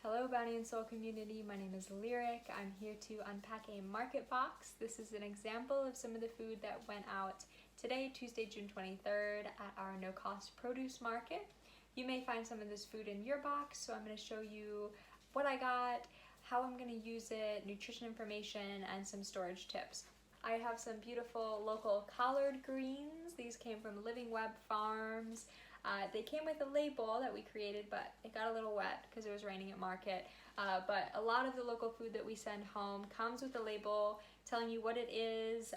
Hello Bounty and Soul community, my name is Lyric. I'm here to unpack a market box. This is an example of some of the food that went out today, Tuesday, June 23rd at our no-cost produce market. You may find some of this food in your box, so I'm going to show you what I got, how I'm going to use it, nutrition information, and some storage tips. I have some beautiful local collard greens. These came from Living Web Farms. They came with a label that we created, but it got a little wet because it was raining at market. But a lot of the local food that we send home comes with a label telling you what it is,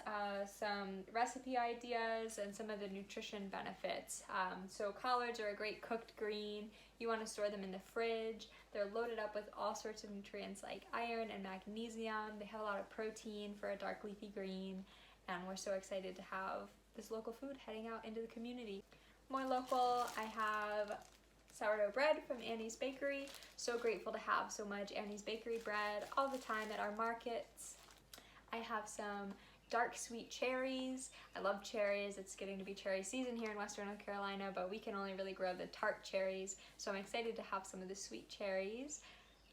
some recipe ideas, and some of the nutrition benefits. So collards are a great cooked green. You want to store them in the fridge. They're loaded up with all sorts of nutrients like iron and magnesium. They have a lot of protein for a dark leafy green, and we're so excited to have this local food heading out into the community. More local, I have sourdough bread from Annie's Bakery. So grateful to have so much Annie's Bakery bread all the time at our markets. I have some dark sweet cherries. I love cherries. It's getting to be cherry season here in Western North Carolina, but we can only really grow the tart cherries, so I'm excited to have some of the sweet cherries.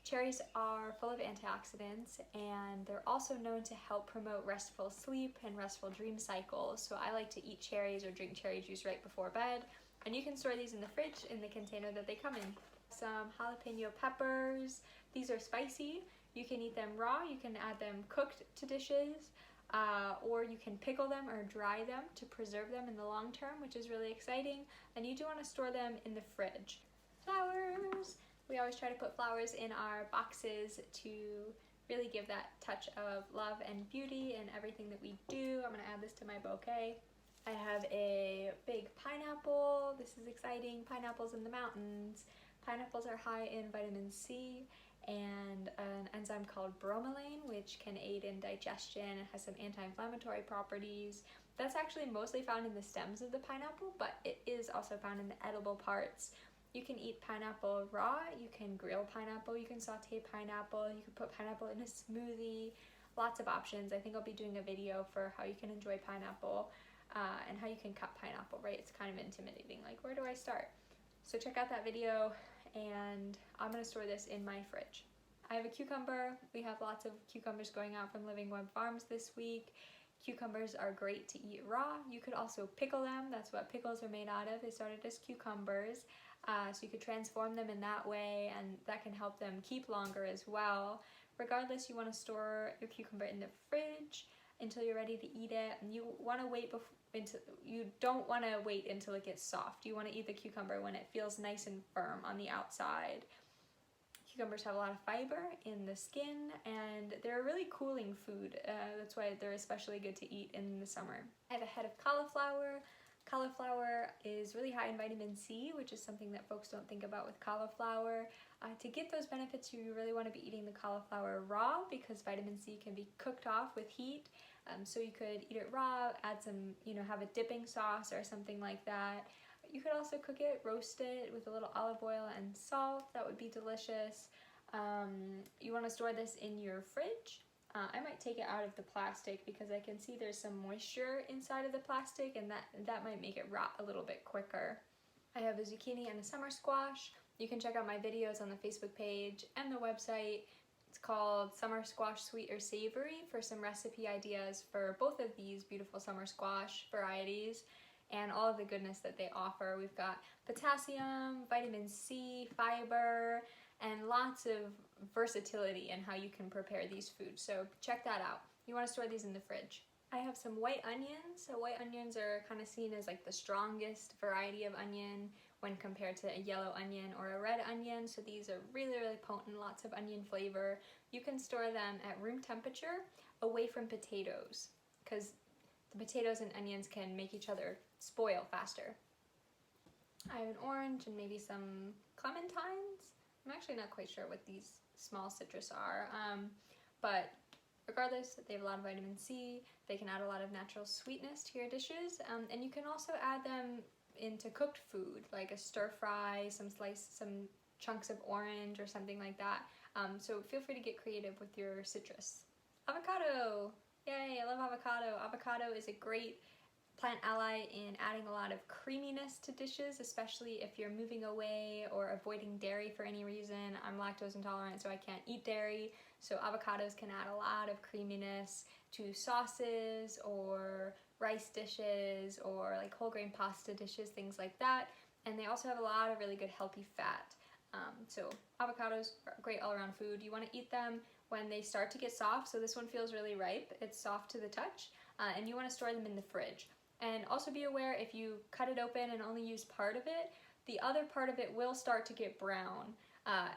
Cherries are full of antioxidants, and they're also known to help promote restful sleep and restful dream cycles. So I like to eat cherries or drink cherry juice right before bed. And you can store these in the fridge in the container that they come in. Some jalapeno peppers. These are spicy. You can eat them raw. You can add them cooked to dishes, or you can pickle them or dry them to preserve them in the long term, which is really exciting. And you do want to store them in the fridge. Flowers. We always try to put flowers in our boxes to really give that touch of love and beauty in everything that we do. I'm going to add this to my bouquet. I have a big pineapple. This is exciting. Pineapples in the mountains. Pineapples are high in vitamin C and an enzyme called bromelain, which can aid in digestion and has some anti-inflammatory properties. That's actually mostly found in the stems of the pineapple, but it is also found in the edible parts. You can eat pineapple raw, you can grill pineapple, you can saute pineapple, you can put pineapple in a smoothie, lots of options. I think I'll be doing a video for how you can enjoy pineapple and how you can cut pineapple, right? It's kind of intimidating, like where do I start? So check out that video, and I'm gonna store this in my fridge. I have a cucumber. We have lots of cucumbers going out from Living Web Farms this week. Cucumbers are great to eat raw. You could also pickle them. That's what pickles are made out of. They started as cucumbers. So you could transform them in that way, and that can help them keep longer as well. Regardless, you want to store your cucumber in the fridge until you're ready to eat it. And you want to wait you don't want to wait until it gets soft. You want to eat the cucumber when it feels nice and firm on the outside. Cucumbers have a lot of fiber in the skin, and they're a really cooling food. That's why they're especially good to eat in the summer. I have a head of cauliflower. Cauliflower is really high in vitamin C, which is something that folks don't think about with cauliflower. To get those benefits, you really want to be eating the cauliflower raw because vitamin C can be cooked off with heat. So you could eat it raw, add some, have a dipping sauce or something like that. You could also cook it, roast it with a little olive oil and salt. That would be delicious. You want to store this in your fridge. I might take it out of the plastic because I can see there's some moisture inside of the plastic, and that might make it rot a little bit quicker. I have a zucchini and a summer squash. You can check out my videos on the Facebook page and the website. It's called Summer Squash Sweet or Savory for some recipe ideas for both of these beautiful summer squash varieties and all of the goodness that they offer. We've got potassium, vitamin C, fiber, and lots of versatility in how you can prepare these foods. So check that out. You want to store these in the fridge. I have some white onions. So white onions are kind of seen as like the strongest variety of onion when compared to a yellow onion or a red onion. So these are really, really potent, lots of onion flavor. You can store them at room temperature away from potatoes because the potatoes and onions can make each other spoil faster. I have an orange and maybe some clementines. I'm actually not quite sure what these small citrus are, but regardless, they have a lot of vitamin C. They can add a lot of natural sweetness to your dishes, and you can also add them into cooked food, like a stir fry, some chunks of orange or something like that. So feel free to get creative with your citrus. Avocado! Yay, I love avocado. Avocado is a great plant ally in adding a lot of creaminess to dishes, especially if you're moving away or avoiding dairy for any reason. I'm lactose intolerant, so I can't eat dairy, so avocados can add a lot of creaminess to sauces or rice dishes or like whole grain pasta dishes, things like that. And they also have a lot of really good healthy fat. So avocados are great all-around food. You want to eat them when they start to get soft. So this one feels really ripe. It's soft to the touch, and you want to store them in the fridge. And also be aware, if you cut it open and only use part of it, the other part of it will start to get brown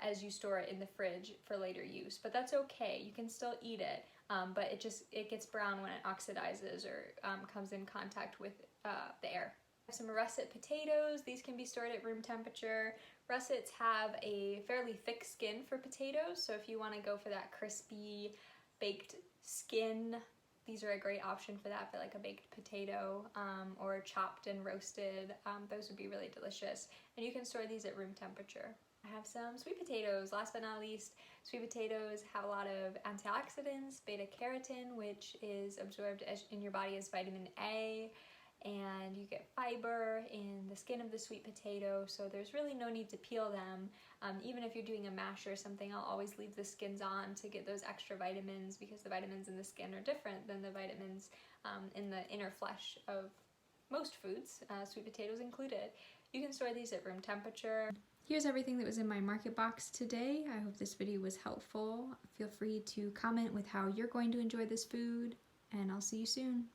as you store it in the fridge for later use. But that's okay. You can still eat it, but it gets brown when it oxidizes or comes in contact with the air. Some russet potatoes. These can be stored at room temperature. Russets have a fairly thick skin for potatoes, so if you want to go for that crispy baked skin, these are a great option for that, for like a baked potato or chopped and roasted. Those would be really delicious, and you can store these at room temperature. I have some sweet potatoes. Last but not least, sweet potatoes have a lot of antioxidants, beta carotene, which is absorbed in your body as vitamin A, and you get fiber in the skin of the sweet potato, so there's really no need to peel them. Even if you're doing a mash or something, I'll always leave the skins on to get those extra vitamins, because the vitamins in the skin are different than the vitamins in the inner flesh of most foods, sweet potatoes included. You can store these at room temperature. Here's everything that was in my market box today. I hope this video was helpful. Feel free to comment with how you're going to enjoy this food, and I'll see you soon.